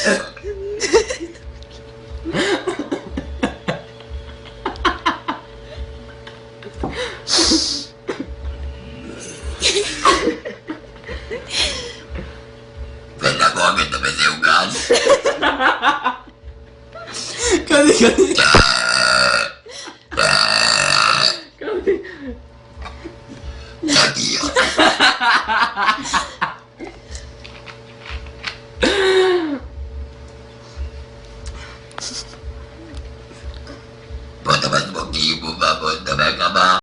Vem agora que eu também tenho um gato. Cadê? Cadê? Cadê? Aqui, ó.